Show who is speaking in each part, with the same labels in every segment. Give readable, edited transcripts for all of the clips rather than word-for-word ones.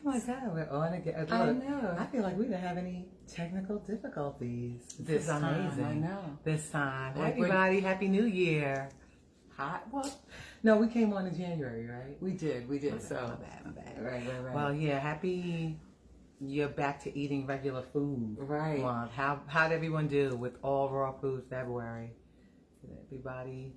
Speaker 1: Oh my God, we're on again. Look,
Speaker 2: I know.
Speaker 1: I feel like we didn't have any technical difficulties this
Speaker 2: is amazing.
Speaker 1: time.
Speaker 2: I know.
Speaker 1: This time.
Speaker 2: Like
Speaker 1: Everybody, Happy New Year.
Speaker 2: Hot? What?
Speaker 1: No, we came on in January, right?
Speaker 2: We did. So.
Speaker 1: My bad.
Speaker 2: Right.
Speaker 1: Well, yeah, happy you're back to eating regular food.
Speaker 2: Right.
Speaker 1: Month. How'd everyone do with all raw food February? Everybody,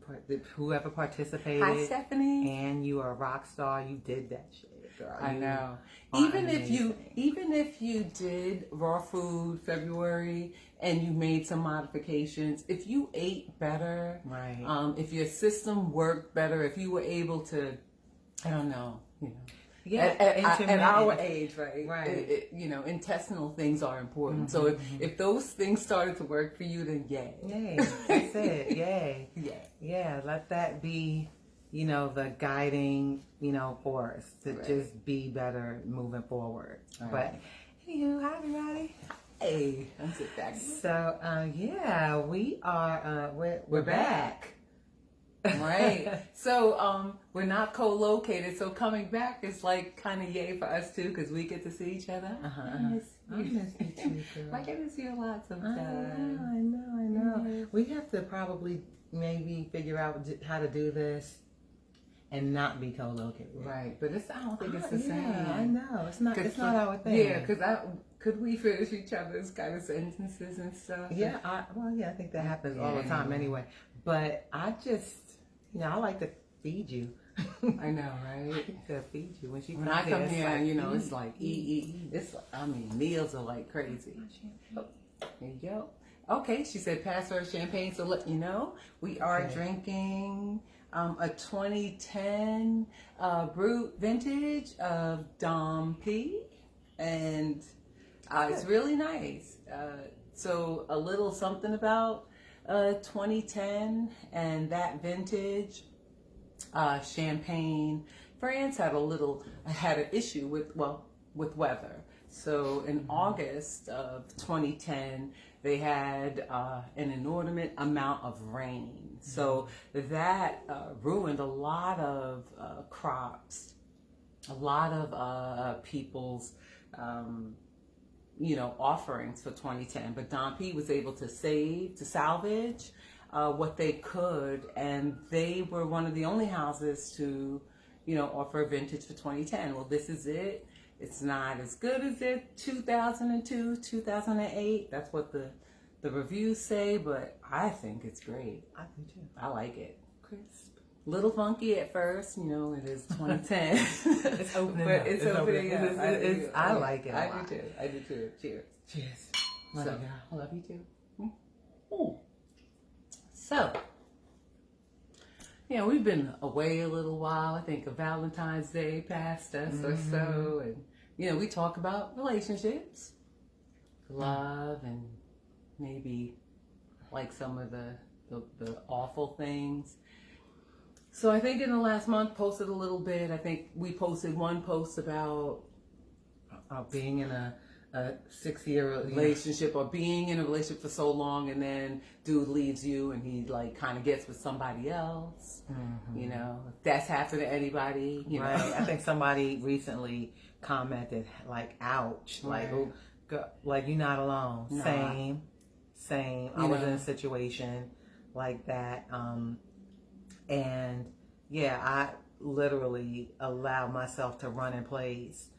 Speaker 1: whoever participated.
Speaker 2: Hi, Stephanie.
Speaker 1: And you are a rock star. You did that shit. Girl.
Speaker 2: I know. Even if you did raw food February and you made some modifications, if you ate better,
Speaker 1: right?
Speaker 2: If your system worked better, if you were able to, I don't know,
Speaker 1: Yeah,
Speaker 2: at our age, right?
Speaker 1: Right.
Speaker 2: Intestinal things are important.
Speaker 1: Mm-hmm.
Speaker 2: So if those things started to work for you, then yay.
Speaker 1: Yay. That's it. Yay.
Speaker 2: Yay.
Speaker 1: Yeah. Let that be, the guiding, force to just be better moving forward.
Speaker 2: Right.
Speaker 1: But, anywho, hi everybody.
Speaker 2: Hey, I'm sit back.
Speaker 1: So, yeah, we are, we're back.
Speaker 2: Right. So we're not co-located, so coming back is like kind of yay for us too, because we get to see each other.
Speaker 1: I miss you too, girl.
Speaker 2: I get to see you a lot sometimes.
Speaker 1: I know. We have to probably maybe figure out how to do this and not be co-located.
Speaker 2: Right, but I don't think it's the same.
Speaker 1: I know. It's not our thing.
Speaker 2: Yeah, because could we finish each other's kind of sentences and stuff?
Speaker 1: Yeah, I think that happens all the time anyway. But I just, I like to feed you.
Speaker 2: I know, right?
Speaker 1: To feed you
Speaker 2: when I come here, it's like eat. It's, meals are like crazy. Oh, there you go. Okay, she said pass her champagne. So let you know, we are drinking a 2010 Brut Vintage of Dom P, and it's really nice. So a little something about 2010 and that vintage champagne. France had an issue with weather. So in August of 2010, they had an inordinate amount of rain. So that ruined a lot of crops, a lot of people's offerings for 2010. But Dom P was able to salvage what they could, and they were one of the only houses to, offer a vintage for 2010. Well, this is it. It's not as good as it 2002, 2008. That's what the reviews say, but I think it's great.
Speaker 1: I do too.
Speaker 2: I like it. Crisp. Little funky at first, it is 2010.
Speaker 1: It's opening
Speaker 2: but
Speaker 1: up.
Speaker 2: it's opening up.
Speaker 1: I like it.
Speaker 2: I do too. Cheers.
Speaker 1: Cheers.
Speaker 2: Love you, girl. I love you too. Ooh. So, we've been away a little while. I think a Valentine's Day passed us or so, and we talk about relationships, love, and maybe like some of the awful things. So I think in the last month posted a little bit. I think we posted one post about
Speaker 1: being in a 6-year
Speaker 2: relationship or being in a relationship for so long, and then dude leaves you and he like kind of gets with somebody else. If that's happened to anybody,
Speaker 1: right. I think somebody recently commented like, ouch,
Speaker 2: right.
Speaker 1: like you're not alone.
Speaker 2: Nah.
Speaker 1: Same. I was in a situation like that. And yeah, I literally allowed myself to run in place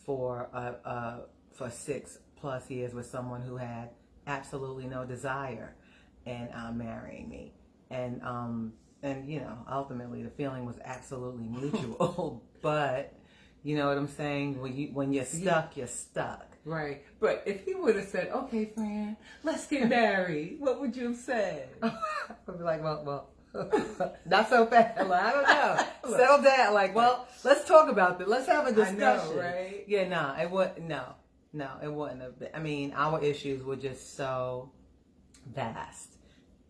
Speaker 1: for 6+ years with someone who had absolutely no desire in marrying me, and ultimately the feeling was absolutely mutual. But you know what I'm saying? When you're stuck, you're stuck.
Speaker 2: Right. But if he would have said, "Okay, friend, let's get married," what would you have said?
Speaker 1: I'd be like, well. Not so fast. Like, I don't know. Settle down. Like, well, let's talk about this. Let's have a discussion.
Speaker 2: I know, right?
Speaker 1: Yeah, no, it wouldn't. No, it wouldn't have been. I mean, our issues were just so vast.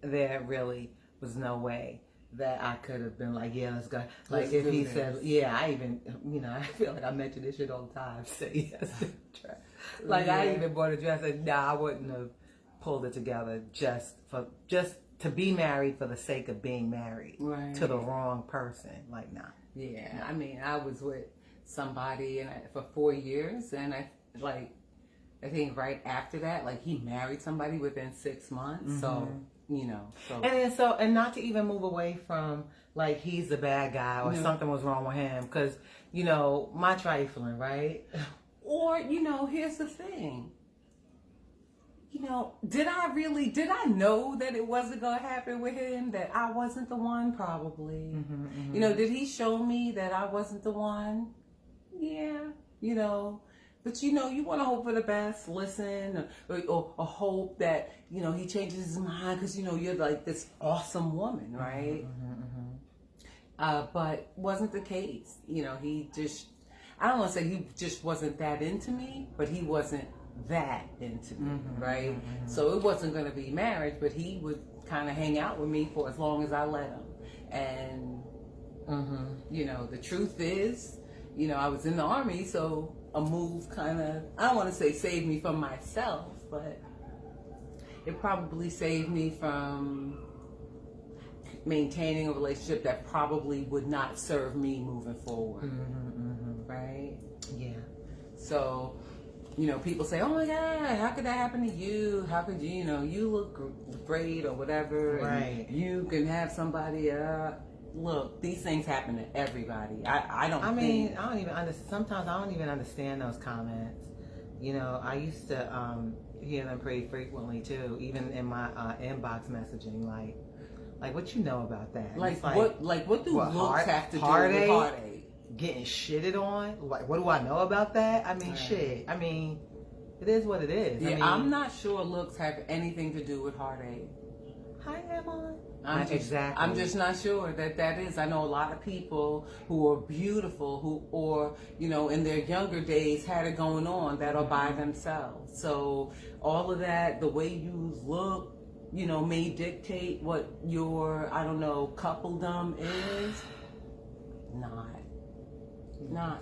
Speaker 1: There really was no way that I could have been like, yeah, let's go. Like, if he said, yeah, I even, I feel like I mention this shit all the time. Say yes to the dress. Like, I even bought a dress and I wouldn't have pulled it together just to be married for the sake of being married to the wrong person. Like, nah.
Speaker 2: Yeah, I mean, I was with somebody for 4 years, and I think right after that, like, he married somebody within 6 months. So, you know,
Speaker 1: and not to even move away from like he's the bad guy or something was wrong with him, because you know my trifling, right?
Speaker 2: Or, you know, here's the thing. You know, did I know that it wasn't going to happen with him, that I wasn't the one? Probably. You know, did he show me that I wasn't the one? Yeah, you know. But, you know, you want to hope for the best, listen, or hope that, you know, he changes his mind because, you know, you're like this awesome woman, right? But wasn't the case. You know, I don't want to say he just wasn't that into me, but he wasn't that into me, right? So it wasn't going to be marriage, but he would kind of hang out with me for as long as I let him. And, you know, the truth is, you know, I was in the Army, so a move kind of, I don't want to say saved me from myself, but it probably saved me from maintaining a relationship that probably would not serve me moving forward. Right?
Speaker 1: Yeah.
Speaker 2: So, you know, people say, oh my God, how could that happen to you? How could you, you know, you look great or whatever.
Speaker 1: Right.
Speaker 2: And you can have somebody, look, these things happen to everybody. I don't even understand.
Speaker 1: Sometimes I don't even understand those comments. You know, I used to hear them pretty frequently too, even in my inbox messaging, like what you know about that?
Speaker 2: Like what do looks have to do with heartache?
Speaker 1: Getting shitted on? Like, what do I know about that? I mean, shit. I mean, it is what it is.
Speaker 2: Yeah,
Speaker 1: I mean,
Speaker 2: I'm not sure looks have anything to do with heartache.
Speaker 1: Hi, Emma.
Speaker 2: I'm just not sure that is. I know a lot of people who are beautiful, or, you know, in their younger days had it going on, that are by themselves. So all of that, the way you look, you know, may dictate what your, I don't know, coupledom is.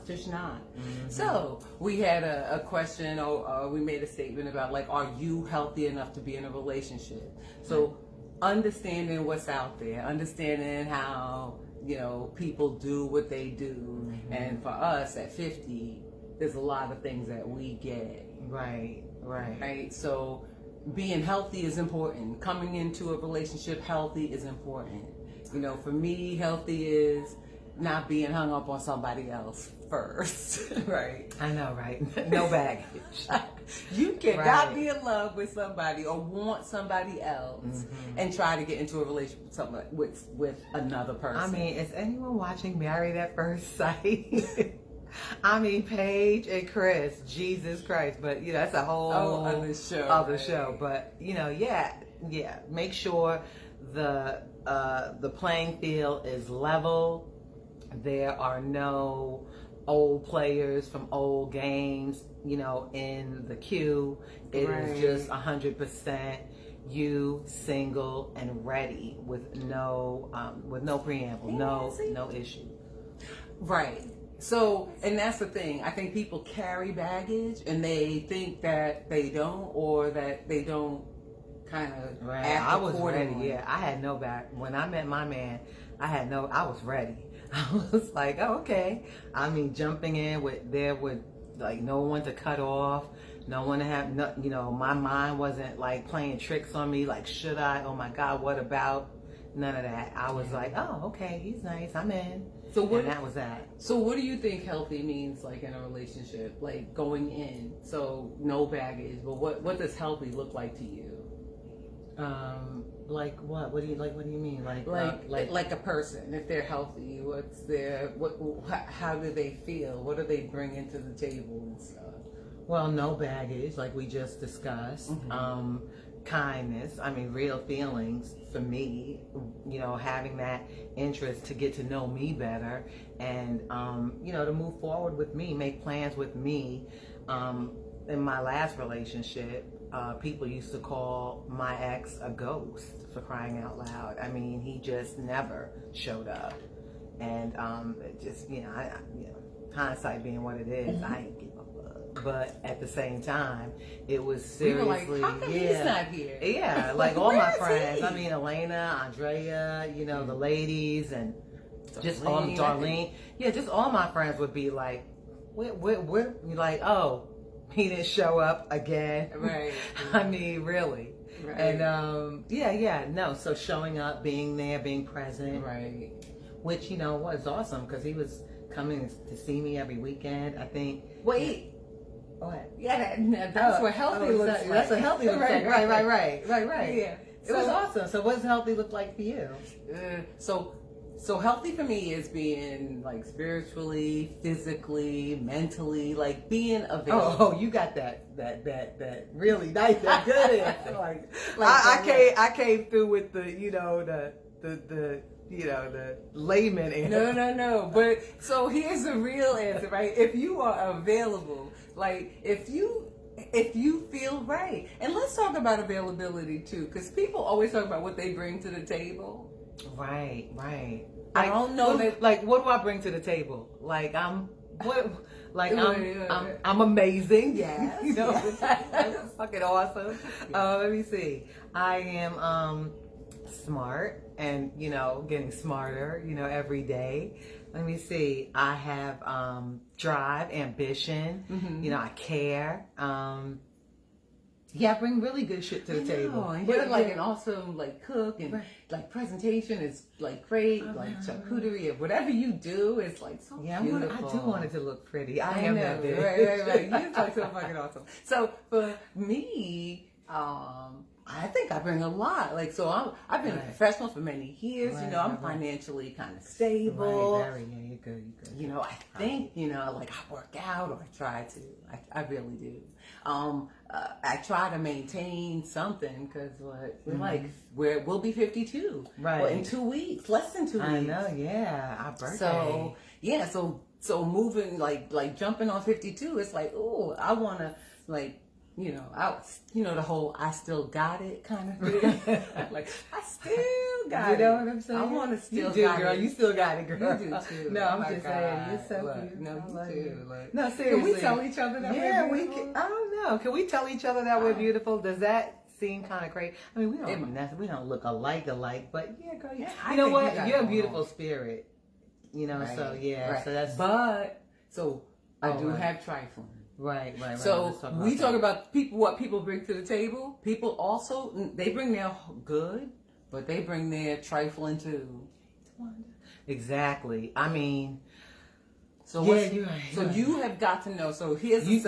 Speaker 2: Just not. So we had a question, or we made a statement about, like, are you healthy enough to be in a relationship? So understanding what's out there, understanding how, you know, people do what they do. And for us at 50, there's a lot of things that we get. Right. So being healthy is important. Coming into a relationship healthy is important. You know, for me, healthy is not being hung up on somebody else first. Right.
Speaker 1: I know, right? No baggage.
Speaker 2: You cannot be in love with somebody or want somebody else and try to get into a relationship with another person.
Speaker 1: I mean, is anyone watching Married at First Sight? I mean, Paige and Chris, Jesus Christ. But, you know, that's a whole
Speaker 2: other show.
Speaker 1: But, you know, yeah. Make sure the playing field is level. There are no old players from old games, you know, in the queue. It is just 100% you, single and ready, with no preamble, no issue.
Speaker 2: Right. So, and that's the thing. I think people carry baggage and they think that they don't, or that they don't kind of act
Speaker 1: I was
Speaker 2: accordingly.
Speaker 1: ready. Yeah, I had no back. When I met my man, I was ready. I was like, oh, okay. I mean, jumping in with like no one to cut off, no one to have, you know, my mind wasn't like playing tricks on me. Like, should I? Oh my God, what about? None of that. I was like, oh, okay, he's nice. I'm in. And that was that.
Speaker 2: So what do you think healthy means, like, in a relationship, like going in? So no baggage, but what does healthy look like to you?
Speaker 1: Like what? What do you mean?
Speaker 2: Like a person, if they're healthy, how do they feel? What do they bring into the table and stuff?
Speaker 1: Well, no baggage, like we just discussed. Kindness, I mean, real feelings for me, you know, having that interest to get to know me better and, you know, to move forward with me, make plans with me. In my last relationship, people used to call my ex a ghost, for crying out loud. I mean, he just never showed up. And it just, you know, hindsight being what it is, I ain't give a fuck. but at the same time, it was
Speaker 2: We were
Speaker 1: seriously,
Speaker 2: like, how come he's not here?
Speaker 1: Yeah, like all
Speaker 2: Where
Speaker 1: my
Speaker 2: is
Speaker 1: friends.
Speaker 2: he?
Speaker 1: I mean, Elena, Andrea, you know, the ladies, and just all
Speaker 2: Darlene.
Speaker 1: Darlene. Yeah, just all my friends would be like, where? You're like, oh, he didn't show up again.
Speaker 2: Right.
Speaker 1: I mean, really.
Speaker 2: Right.
Speaker 1: And no. So showing up, being there, being present,
Speaker 2: Right.
Speaker 1: which was awesome because he was coming to see me every weekend. I think.
Speaker 2: Wait.
Speaker 1: What?
Speaker 2: Yeah, that's what healthy looks like.
Speaker 1: That's what healthy looks like. Right.
Speaker 2: Yeah.
Speaker 1: It was awesome. So what does healthy look like for you?
Speaker 2: So healthy for me is being like spiritually, physically, mentally, like being available.
Speaker 1: Oh, you got that really nice, that good answer. I came through with the the layman answer.
Speaker 2: No. But so here's the real answer, right? If you are available, like if you feel right, and let's talk about availability too, because people always talk about what they bring to the table.
Speaker 1: Right.
Speaker 2: I don't know that.
Speaker 1: Like, what do I bring to the table? Like, I'm amazing.
Speaker 2: Yes.
Speaker 1: That's fucking awesome. Let me see. I am smart and getting smarter every day. Let me see. I have drive, ambition.
Speaker 2: Mm-hmm.
Speaker 1: I care. I bring really good shit to the table.
Speaker 2: And you're like an awesome cook, and like presentation is like great, like charcuterie, whatever you do is like so beautiful.
Speaker 1: I do want it to look pretty. I
Speaker 2: know,
Speaker 1: am that bitch.
Speaker 2: Right. You're like so fucking awesome. So for me, I think I bring a lot. Like, so I've been a professional for many years. I'm financially kind of stable.
Speaker 1: You're good.
Speaker 2: I think, like I work out, or I try to. I really do. I try to maintain something because we'll be 52.
Speaker 1: Right.
Speaker 2: Well, in 2 weeks, less than 2 weeks.
Speaker 1: I know, yeah. Our birthday.
Speaker 2: So moving, like jumping on 52, it's like, oh, I want to the whole I still got it kind of thing. Like, I still got it.
Speaker 1: You know what I'm saying?
Speaker 2: I want to still
Speaker 1: you
Speaker 2: got
Speaker 1: do, girl.
Speaker 2: it.
Speaker 1: You still got it, girl.
Speaker 2: You do too.
Speaker 1: No, I'm just saying. You're so
Speaker 2: Look,
Speaker 1: beautiful.
Speaker 2: no, you too. Like,
Speaker 1: No, seriously.
Speaker 2: Can we tell each other that we're beautiful?
Speaker 1: I don't know. Can we tell each other that we're beautiful? Does that seem kind of crazy? I mean, we don't look alike, but yeah, girl.
Speaker 2: Yeah,
Speaker 1: you know what? You're a beautiful spirit.
Speaker 2: Right,
Speaker 1: so yeah.
Speaker 2: Right.
Speaker 1: So that's.
Speaker 2: I do have trifling.
Speaker 1: Right.
Speaker 2: So we talk about what people bring to the table. People also, they bring their good, but they bring their trifling too.
Speaker 1: Exactly. I mean,
Speaker 2: so
Speaker 1: you're right.
Speaker 2: So you have got to know. So here's
Speaker 1: you're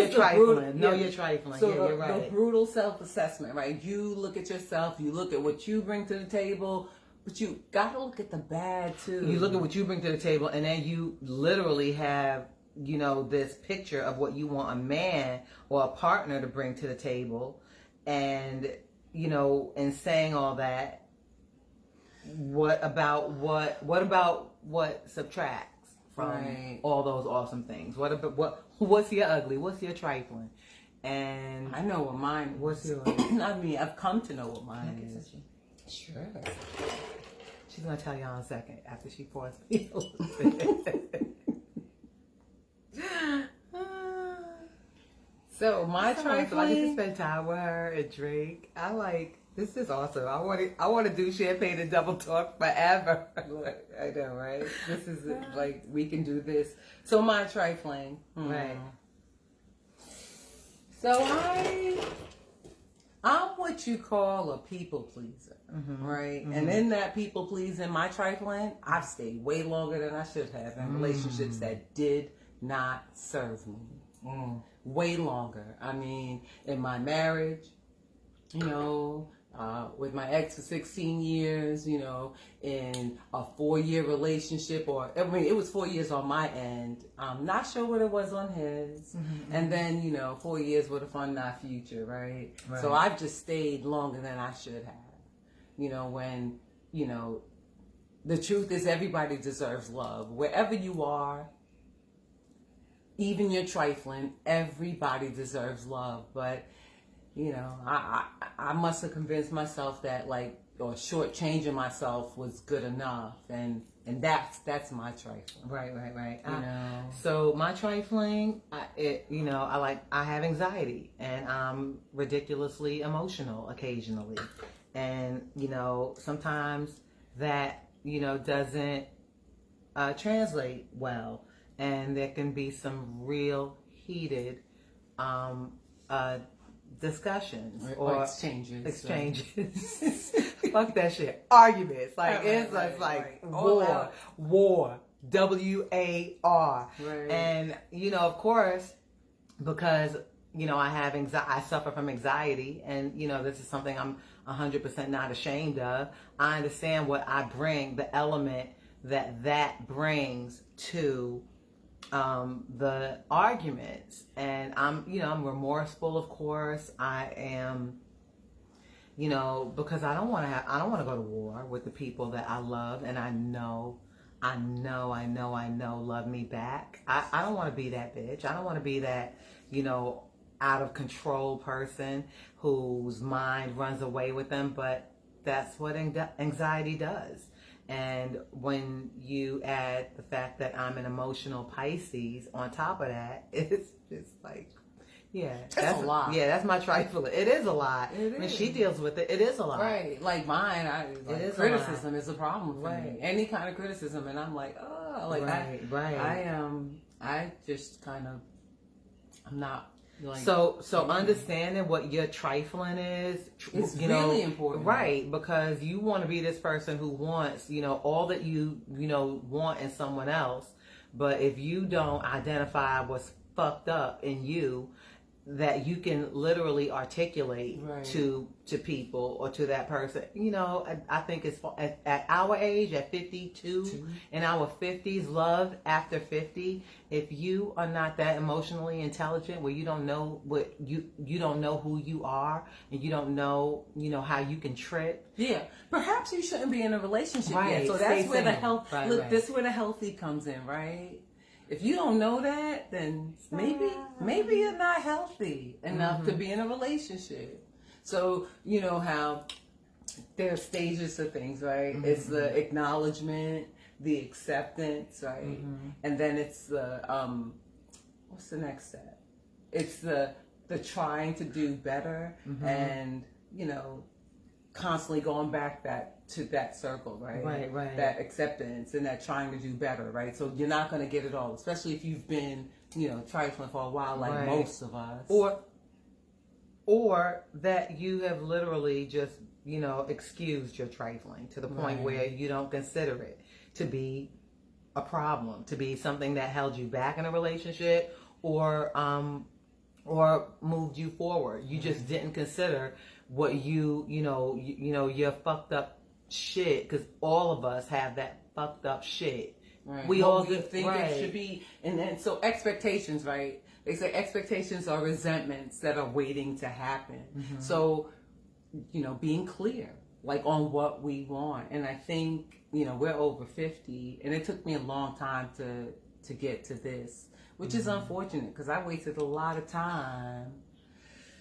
Speaker 1: trifling.
Speaker 2: You're
Speaker 1: trifling.
Speaker 2: So
Speaker 1: you're right.
Speaker 2: The brutal self-assessment, right? You look at yourself. You look at what you bring to the table. But you got to look at the bad too.
Speaker 1: You look at what you bring to the table, and then you literally have this picture of what you want a man or a partner to bring to the table, and and saying all that, what about what subtracts from all those awesome things? What's your ugly? What's your trifling? And
Speaker 2: I know what mine is.
Speaker 1: What's yours?
Speaker 2: I mean, I've come to know what mine is.
Speaker 1: Sure. She's gonna tell y'all in a second after she pours me a little bit.
Speaker 2: So my trifling,
Speaker 1: I get to spend time with her and drink. This is awesome. I want to do champagne and double talk forever.
Speaker 2: I know, right? This is like we can do this. So my trifling,
Speaker 1: right?
Speaker 2: So I'm what you call a people pleaser, right? Mm-hmm. And in that people pleasing, my trifling, I've stayed way longer than I should have in relationships that did not serve me. Way longer. I mean, in my marriage, with my ex for 16 years, in a 4-year relationship, it was 4 years on my end. I'm not sure what it was on his. Mm-hmm. And then, 4 years with a fun, not future, right? So I've just stayed longer than I should have. When, the truth is everybody deserves love. Wherever you are, even your trifling, everybody deserves love. But, I must have convinced myself that or shortchanging myself was good enough. And And that's my trifling.
Speaker 1: Right.
Speaker 2: You know.
Speaker 1: So my trifling, I have anxiety, and I'm ridiculously emotional occasionally, and sometimes that doesn't translate well, and there can be some real heated discussions
Speaker 2: or exchanges.
Speaker 1: Fuck that shit. Arguments. Like it's war. WAR.
Speaker 2: Right.
Speaker 1: And of course, because I suffer from anxiety, and this is something I'm 100% not ashamed of. I understand what I bring, the element that brings to the arguments, and I'm remorseful, of course. I am, because I don't want to go to war with the people that I love, and I know love me back. I don't want to be that bitch. I don't want to be that, out of control person whose mind runs away with them, but that's what anxiety does. And when you add the fact that I'm an emotional Pisces on top of that, it's just like,
Speaker 2: that's a lot.
Speaker 1: Yeah, that's my trifling. It is a lot. When she deals with it, it is a lot.
Speaker 2: Right. Like mine, criticism is a problem for me. Any kind of criticism, and I'm like, I just kind of, I'm not. Like,
Speaker 1: so understanding what your trifling is
Speaker 2: really important,
Speaker 1: right? Because you want to be this person who wants all that you want in someone else, but if you don't identify what's fucked up in you, that you can literally articulate to people or to that person. I think it's at our age, at 52, in our 50s, love after 50, if you are not that emotionally intelligent, where you don't know what you don't know who you are, and you don't know how you can trip.
Speaker 2: Yeah, perhaps you shouldn't be in a relationship yet. So that's where this is where the healthy comes in, right? If you don't know that, then maybe you're not healthy enough to be in a relationship. So how there are stages to things, right? Mm-hmm. It's the acknowledgement, the acceptance, right? Mm-hmm. And then it's the what's the next step? It's the trying to do better, and constantly going back to that circle, right?
Speaker 1: Right.
Speaker 2: That acceptance and that trying to do better, right? So you're not going to get it all, especially if you've been, trifling for a while, like most of us.
Speaker 1: Or that you have literally just, excused your trifling to the point where you don't consider it to be a problem, to be something that held you back in a relationship, or moved you forward. You just didn't consider what your fucked up shit, because all of us have that fucked up shit.
Speaker 2: Right.
Speaker 1: We all think
Speaker 2: it should be, and then so expectations, right? They say expectations are resentments that are waiting to happen. Mm-hmm. So, being clear, like on what we want. And I think, we're over 50, and it took me a long time to get to this, which is unfortunate, because I wasted a lot of time.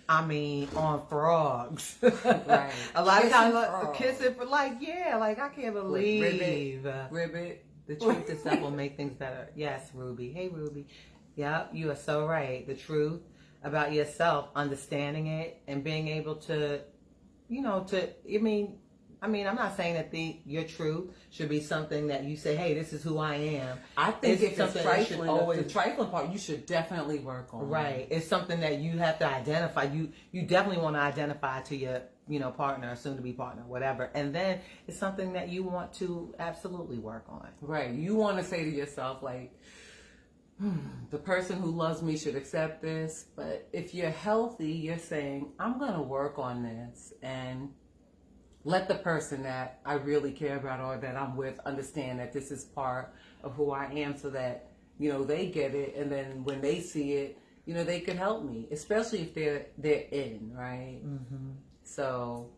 Speaker 1: On frogs.
Speaker 2: Right.
Speaker 1: A lot of times kissing for I can't believe.
Speaker 2: Ribbit.
Speaker 1: The truth itself will make things better. Yes, Ruby. Hey, Ruby. Yeah, you are so right. The truth about yourself, understanding it, and being able to, I'm not saying that your truth should be something that you say, hey, this is who I am.
Speaker 2: I think if it's trifling, the trifling part, you should definitely work on.
Speaker 1: Right. It's something that you have to identify. You definitely want to identify to your, partner, soon to be partner, whatever. And then it's something that you want to absolutely work on.
Speaker 2: Right. You want to say to yourself, like, the person who loves me should accept this. But if you're healthy, you're saying, I'm going to work on this, and let the person that I really care about or that I'm with understand that this is part of who I am, so that, they get it. And then when they see it, they could help me, especially if they're in, right? Mm-hmm. So,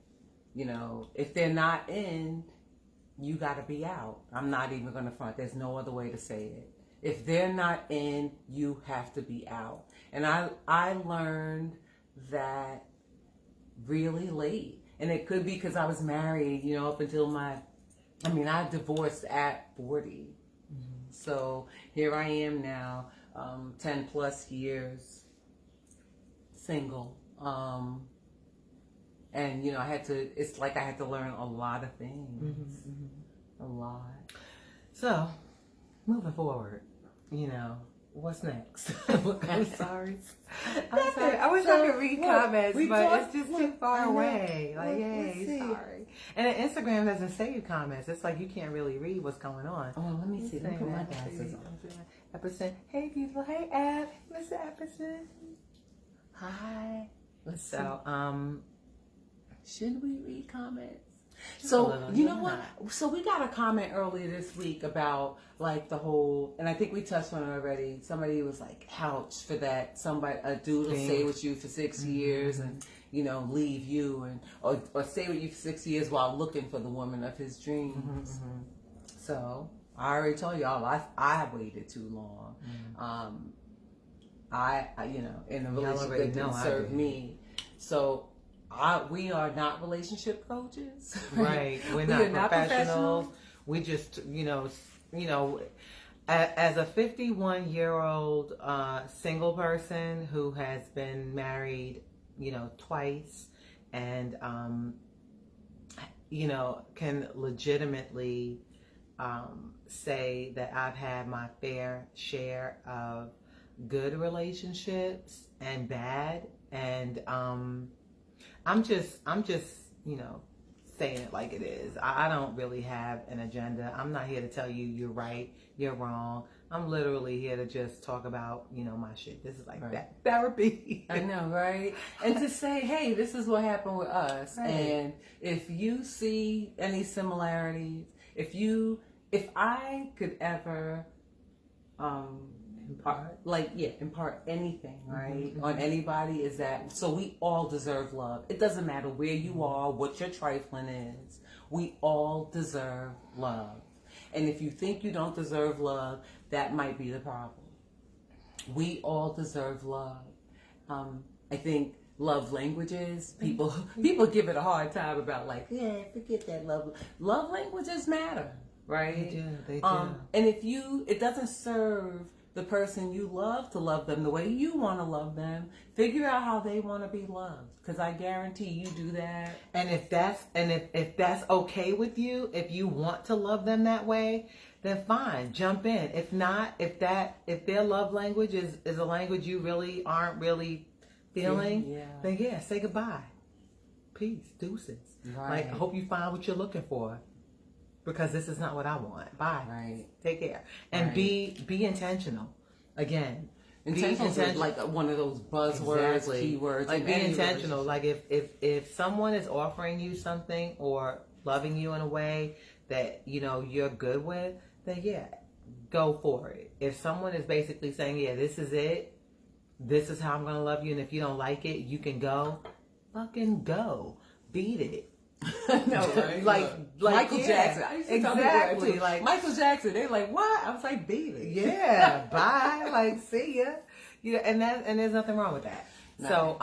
Speaker 2: if they're not in, you got to be out. I'm not even going to front. There's no other way to say it. If they're not in, you have to be out. And I learned that really late. And it could be because I was married, up until my I mean, I divorced at 40. So here I am now, 10 plus years single. And, you know, it's like I had to learn a lot of things. A lot.
Speaker 1: So, moving forward, you know, what's next? I'm sorry. I'm sorry. I wish I could read comments, but it's just too far away. Like, hey, sorry. And then Instagram doesn't save comments. It's like you can't really read what's going on.
Speaker 2: Oh, let me see. Let me put my glasses on.
Speaker 1: Epperson. Hey, people. Hey, Ab. Mr. Epperson. Hi. So,
Speaker 2: should we read comments? So, you know what? So we got a comment earlier this week about like the whole, and I think we touched on it already. Somebody was like, ouch for that. A dude will stay with you for 6 years and, you know, leave you or stay with you for 6 years while looking for the woman of his dreams. So I already told y'all, I waited too long. I you know, in a relationship that didn't serve me. So we are not relationship coaches.
Speaker 1: Right. We're not professionals. We just, you know, as a 51-year-old single person who has been married, you know, twice and, you know, can legitimately say that I've had my fair share of good relationships and bad. And, I'm just, you know, saying it like it is. I don't really have an agenda. I'm not here to tell you you're right, you're wrong. I'm literally here to just talk about, you know, my shit. This is like that therapy.
Speaker 2: I know, right? And to say, hey, this is what happened with us. Right. And if you see any similarities, if I could ever, impart anything, right, on anybody, is that, so we all deserve love. It doesn't matter where you are, what your trifling is. We all deserve love. And if you think you don't deserve love, that might be the problem. We all deserve love. I think love languages, people give it a hard time about like, yeah, forget that love. Love languages matter, right?
Speaker 1: They do.
Speaker 2: And it doesn't serve the person you love to love them the way you want to love them. Figure out how they want to be loved, because I guarantee you do that.
Speaker 1: And if that's okay with you, if you want to love them that way, then fine, jump in. If not, if their love language is a language you really aren't really feeling, then say goodbye. Peace, deuces.
Speaker 2: Right.
Speaker 1: Like, I hope you find what you're looking for, because this is not what I want. Bye.
Speaker 2: Right.
Speaker 1: Take care. And be intentional. Again.
Speaker 2: Intentional is like one of those buzzwords, keywords.
Speaker 1: Like, be intentional. Like, if someone is offering you something or loving you in a way that, you know, you're good with, then go for it. If someone is basically saying, this is it, this is how I'm going to love you, and if you don't like it, you can go, fucking go. Beat it.
Speaker 2: No, right? like Michael Jackson. I used to tell people that too. Like Michael Jackson, they're like, "What?" I was like, "Beat it."
Speaker 1: Yeah, bye. Like, see ya. You know, and there's nothing wrong with that. No. So,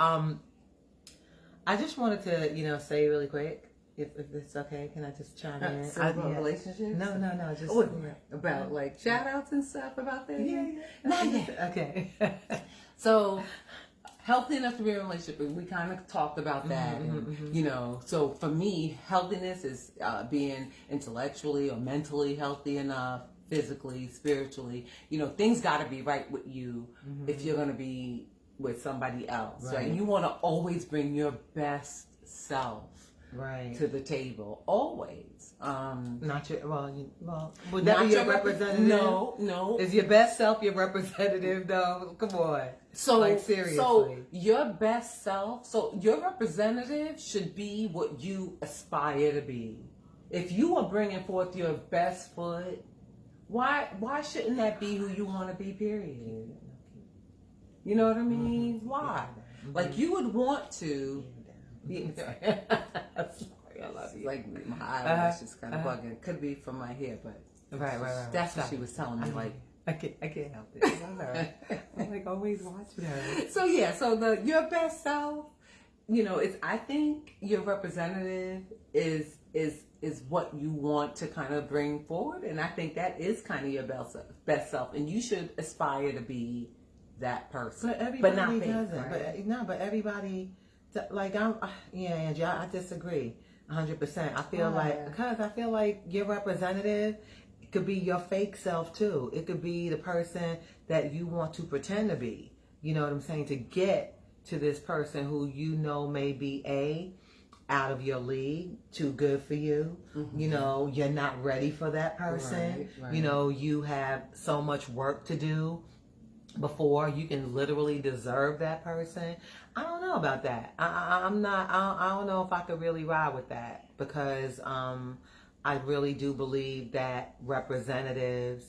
Speaker 1: I just wanted to, you know, say really quick, if it's okay, can I just chime in?
Speaker 2: About relationships?
Speaker 1: No, just
Speaker 2: about like shout outs and stuff about that.
Speaker 1: Yeah.
Speaker 2: Not yet.
Speaker 1: Okay.
Speaker 2: So, healthy enough to be in a relationship, and we kind of talked about that. You know, so for me, healthiness is being intellectually or mentally healthy enough, physically, spiritually. You know, things got to be right with you if you're going to be with somebody else, right? You want to always bring your best self to the table, always.
Speaker 1: Not your would that be your representative?
Speaker 2: No.
Speaker 1: Is your best self your representative though? Come on.
Speaker 2: So,
Speaker 1: like, seriously.
Speaker 2: So your best self, so your representative should be what you aspire to be. If you are bringing forth your best foot, why shouldn't that be who you want to be, period? You know what I mean? Why? Like, you would want to be... I love you. Like, my eyelash is kind of bugging. Could be from my hair, but
Speaker 1: right.
Speaker 2: That's what she was telling me. Like,
Speaker 1: I can't help it. I'm like always watching her.
Speaker 2: So your best self, you know, I think your representative is is what you want to kind of bring forward, and I think that is kind of your best self, and you should aspire to be that person.
Speaker 1: But everybody
Speaker 2: not fake,
Speaker 1: doesn't.
Speaker 2: right?
Speaker 1: But everybody, like Angie, I disagree 100%. I feel because I feel like your representative could be your fake self too. It could be the person that you want to pretend to be. You know what I'm saying? To get to this person who you know may be out of your league, too good for you. Mm-hmm. You know, you're not ready for that person. Right. You know, you have so much work to do before you can literally deserve that person. I don't know about that. I don't know if I could really ride with that, because I really do believe that representatives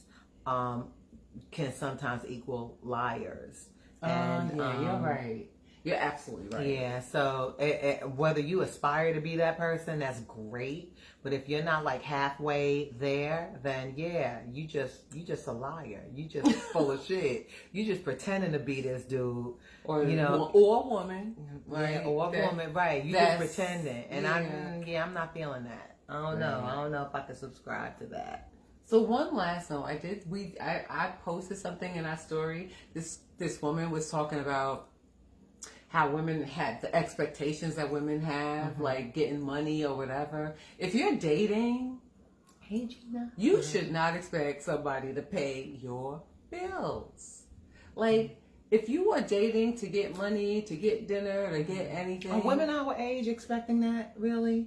Speaker 1: can sometimes equal liars. And
Speaker 2: you're right. You're absolutely right.
Speaker 1: Yeah, so whether you aspire to be that person, that's great. But if you're not like halfway there, then yeah, you just a liar. You just full of shit. You just pretending to be this dude,
Speaker 2: or a woman, right?
Speaker 1: Yeah, or a woman, right? You just pretending, and I'm not feeling that. I don't know. I don't know if I can subscribe to that.
Speaker 2: So one last note, I posted something in our story. This woman was talking about how women had the expectations that women have, mm-hmm. like getting money or whatever. If you're dating,
Speaker 1: hey Gina,
Speaker 2: you should not expect somebody to pay your bills. Like, if you are dating to get money, to get dinner, to get anything.
Speaker 1: Are women our age expecting that, really?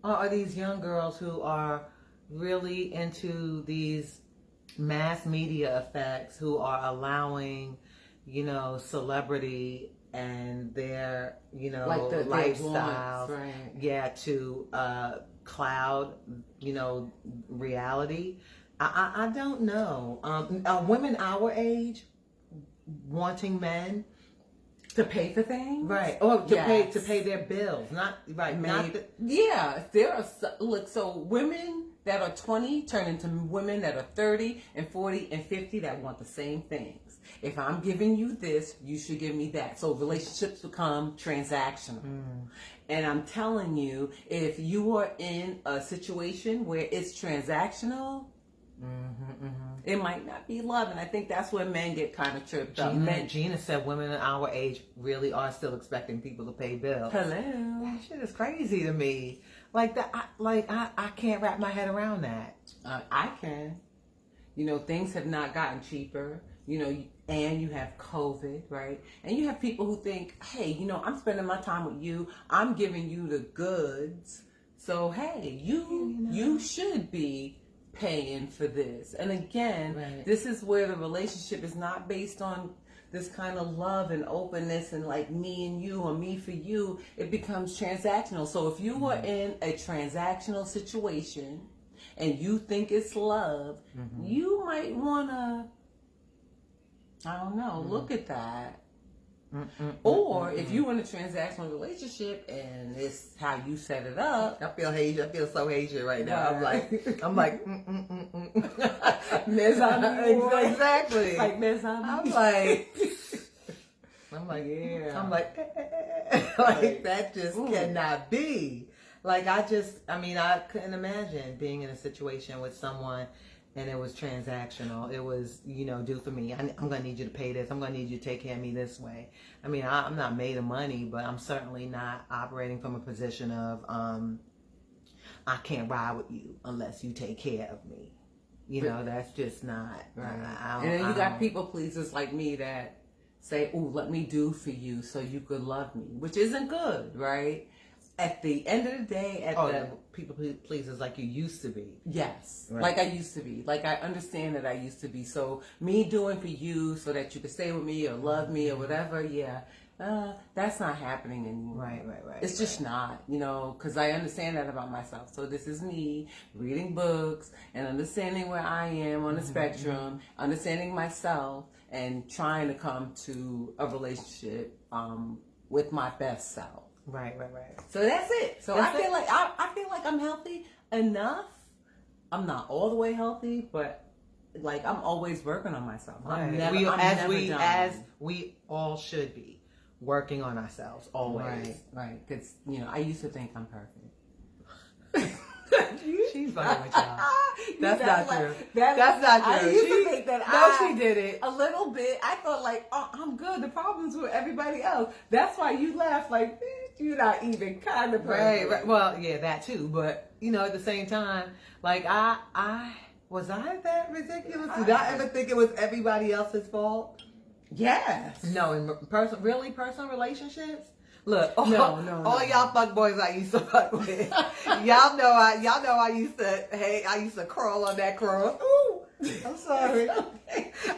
Speaker 1: Or are these young girls who are really into these mass media effects, who are allowing, celebrity and their, like the lifestyles,
Speaker 2: right.
Speaker 1: To cloud, reality. I don't know. Are women our age wanting men
Speaker 2: to pay for things,
Speaker 1: right? Or to pay their bills, not right.
Speaker 2: There are so women that are 20 turn into women that are 30 and 40 and 50 that want the same things. If I'm giving you this, you should give me that. So relationships become transactional. And I'm telling you, if you are in a situation where it's transactional, it might not be love. And I think that's where men get kind of tripped up.
Speaker 1: Gina said women our age really are still expecting people to pay bills.
Speaker 2: Hello.
Speaker 1: That shit is crazy to me. Like that, I can't wrap my head around that.
Speaker 2: I can. Things have not gotten cheaper. And you have COVID, right? And you have people who think, hey, I'm spending my time with you. I'm giving you the goods. So, hey, you should be paying for this. And again, This is where the relationship is not based on this kind of love and openness and like me and you or me for you. It becomes transactional. So if you were in a transactional situation and you think it's love, you might want to, I don't know, look at that. Or if you're in a transactional relationship and it's how you set it up.
Speaker 1: I feel Haitian. I feel so Haitian right now. I'm like, exactly.
Speaker 2: Like mes amis.
Speaker 1: I'm like, yeah. I'm like, like that just cannot be. Like I couldn't imagine being in a situation with someone and it was transactional. It was, do for me. I'm going to need you to pay this. I'm going to need you to take care of me this way. I mean, I'm not made of money, but I'm certainly not operating from a position of, I can't ride with you unless you take care of me. That's just not.
Speaker 2: Right. And then you got people pleasers like me that say, "Ooh, let me do for you so you could love me," which isn't good, right? At the end of the day,
Speaker 1: the people pleasers like you used to be.
Speaker 2: Yes, right. Like I used to be. Like I understand that I used to be. So me doing for you so that you could stay with me or love me or whatever, that's not happening anymore.
Speaker 1: Right.
Speaker 2: It's just not, because I understand that about myself. So this is me reading books and understanding where I am on the spectrum, understanding myself and trying to come to a relationship with my best self.
Speaker 1: Right.
Speaker 2: So that's it. So I feel like I'm healthy enough. I'm not all the way healthy, but like I'm always working on myself.
Speaker 1: Right. As we all should be working on ourselves always.
Speaker 2: Right. Because I used to think I'm perfect.
Speaker 1: She's fucking with y'all. That's
Speaker 2: You
Speaker 1: not
Speaker 2: know,
Speaker 1: true.
Speaker 2: That's
Speaker 1: not
Speaker 2: I
Speaker 1: true.
Speaker 2: used to think that
Speaker 1: she did it.
Speaker 2: a little bit. I thought like, oh, I'm good. The problem's with everybody else. That's why you laugh like, you're not even kind of person.
Speaker 1: Right. Well, yeah, that too. But at the same time, like I was I that ridiculous? Did I ever think it was everybody else's fault?
Speaker 2: Yes.
Speaker 1: No, in personal relationships. Look, all y'all fuck boys I used to fuck with. y'all know I used to crawl on that cross. Ooh, I'm sorry.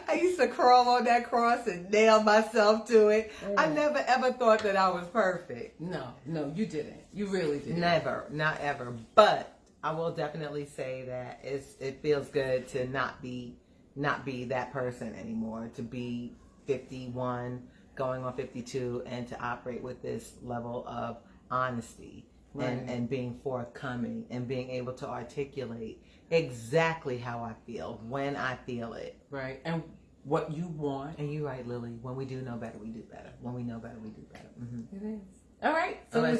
Speaker 1: I used to crawl on that cross and nail myself to it. I never ever thought that I was perfect.
Speaker 2: No, you didn't. You really didn't.
Speaker 1: Never, not ever. But I will definitely say that it feels good to not be that person anymore. To be 51. Going on 52, and to operate with this level of honesty and being forthcoming and being able to articulate exactly how I feel when I feel it.
Speaker 2: Right. And what you want.
Speaker 1: And you're right, Lily. When we do know better, we do better. When we know better, we do better. Mm-hmm.
Speaker 2: It is. All right. So
Speaker 1: and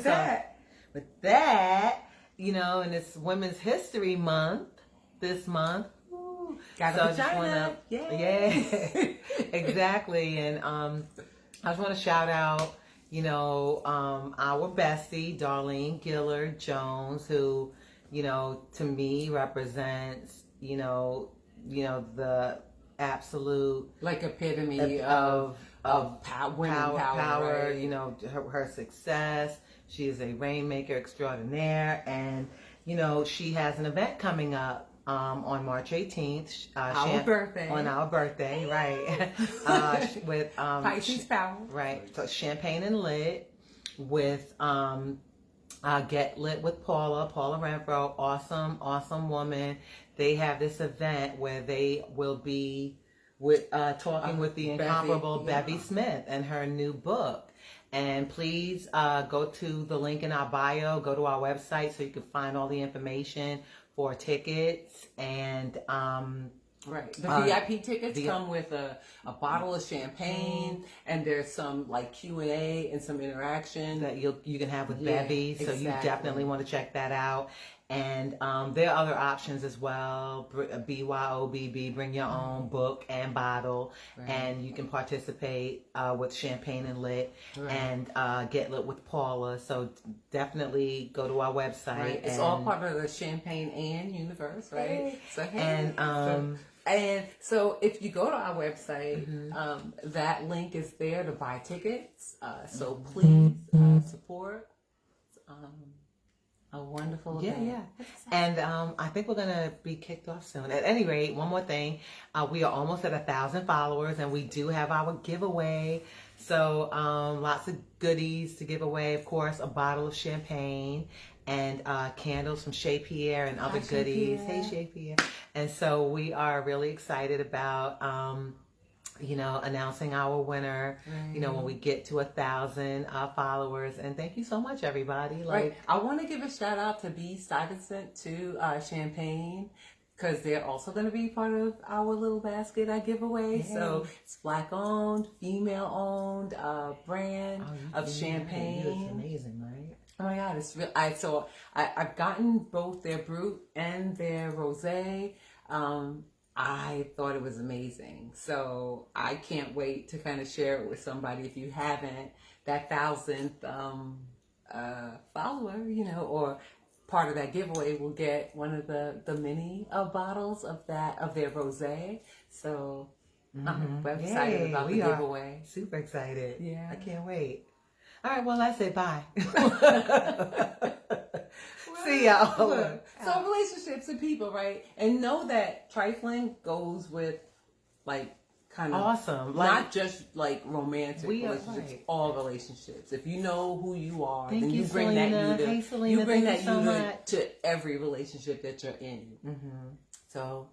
Speaker 1: it's Women's History Month this month.
Speaker 2: Got
Speaker 1: so
Speaker 2: a vagina.
Speaker 1: Yeah. Exactly. And I just want to shout out, our bestie, Darlene Gillard Jones, who, to me represents, the absolute
Speaker 2: like epitome
Speaker 1: of
Speaker 2: women power.
Speaker 1: Right? Her success. She is a rainmaker extraordinaire, and she has an event coming up. On March 18th,
Speaker 2: birthday.
Speaker 1: On our birthday, right? With
Speaker 2: Pisces Power,
Speaker 1: right? So Champagne and Lit with Get Lit with Paula Renfro, awesome woman. They have this event where they will be with talking with the incomparable Bevy Smith and her new book. And please go to the link in our bio, go to our website so you can find all the information for tickets and
Speaker 2: right. The VIP tickets come with a bottle of champagne, and there's some like Q&A and some interaction
Speaker 1: that you can have with Bevy. So you definitely want to check that out. And there are other options as well. BYOBB, bring your own book and bottle, and you can participate with Champagne and Lit and Get Lit with Paula. So definitely go to our website.
Speaker 2: Right. It's all part of the Champagne and universe, right?
Speaker 1: And
Speaker 2: so if you go to our website, that link is there to buy tickets. So please support. A wonderful event.
Speaker 1: Yeah. And I think we're going to be kicked off soon. At any rate, one more thing. We are almost at 1,000 followers, and we do have our giveaway. So lots of goodies to give away. Of course, a bottle of champagne and candles from Chez Pierre and other goodies. Hey, Chez Pierre. And so we are really excited about announcing our winner, when we get to 1,000 followers. And thank you so much, everybody.
Speaker 2: I want to give a shout out to B. Stuyvesant to Champagne, because they're also going to be part of our little basket I giveaway. Yay. So it's Black owned, female owned brand of champagne.
Speaker 1: It's amazing, right?
Speaker 2: Oh my God, it's real. I've gotten both their Brut and their Rosé. I thought it was amazing. So I can't wait to kind of share it with somebody. If you haven't, that 1,000th follower, or part of that giveaway will get one of the mini bottles of their rosé. So I'm excited about the giveaway.
Speaker 1: Super excited.
Speaker 2: Yeah.
Speaker 1: I can't wait. All right, well, I say bye. See y'all.
Speaker 2: So relationships and people, right? And know that trifling goes with kind of
Speaker 1: awesome.
Speaker 2: Not just romantic relationships, all relationships. If you know who you are, then you bring that you to every relationship that you're in. Mm-hmm. So,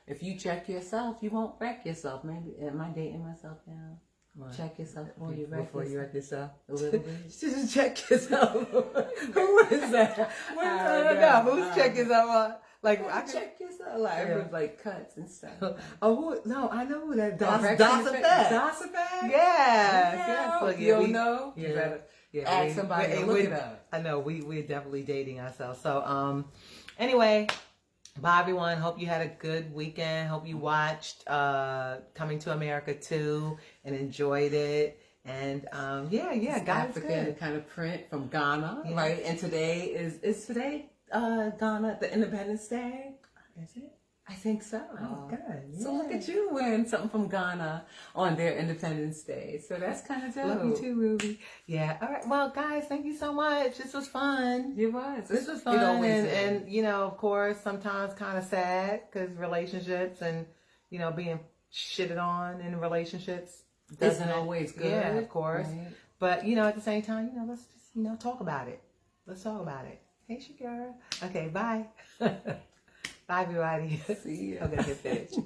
Speaker 2: if you check yourself, you won't wreck yourself. Maybe, am I dating myself now? What? Check yourself before you wreck yourself a little bit.
Speaker 1: Just check yourself. Who is that? Who's check yourself?
Speaker 2: I check yourself. Everyone's cuts and stuff.
Speaker 1: No, I know who that.
Speaker 2: Dossifat.
Speaker 1: Yes.
Speaker 2: You don't know?
Speaker 1: Yeah.
Speaker 2: Ask somebody to look it up.
Speaker 1: I know we're definitely dating ourselves. So anyway, bye everyone. Hope you had a good weekend. Hope you watched Coming to America 2 and enjoyed it. And
Speaker 2: It's
Speaker 1: God's
Speaker 2: African
Speaker 1: good.
Speaker 2: kind of print from Ghana, right? And today is today Ghana the Independence Day?
Speaker 1: Is it?
Speaker 2: I think so.
Speaker 1: Oh, good. Yeah.
Speaker 2: So look at you wearing something from Ghana on their Independence Day. So that's kind of dope.
Speaker 1: Love you too, Ruby. Yeah. All right. Well, guys, thank you so much. This was fun.
Speaker 2: It was.
Speaker 1: This was fun.
Speaker 2: It always is.
Speaker 1: And you know, of course, sometimes kind of sad because relationships and, you know, being shitted on in relationships
Speaker 2: Isn't always good.
Speaker 1: Yeah, of course.
Speaker 2: Right?
Speaker 1: But, you know, at the same time, you know, let's just, you know, talk about it. Let's talk about it. Hey, Shakira. Okay, bye. Bye, everybody.
Speaker 2: See ya.
Speaker 1: I'm going to get finished.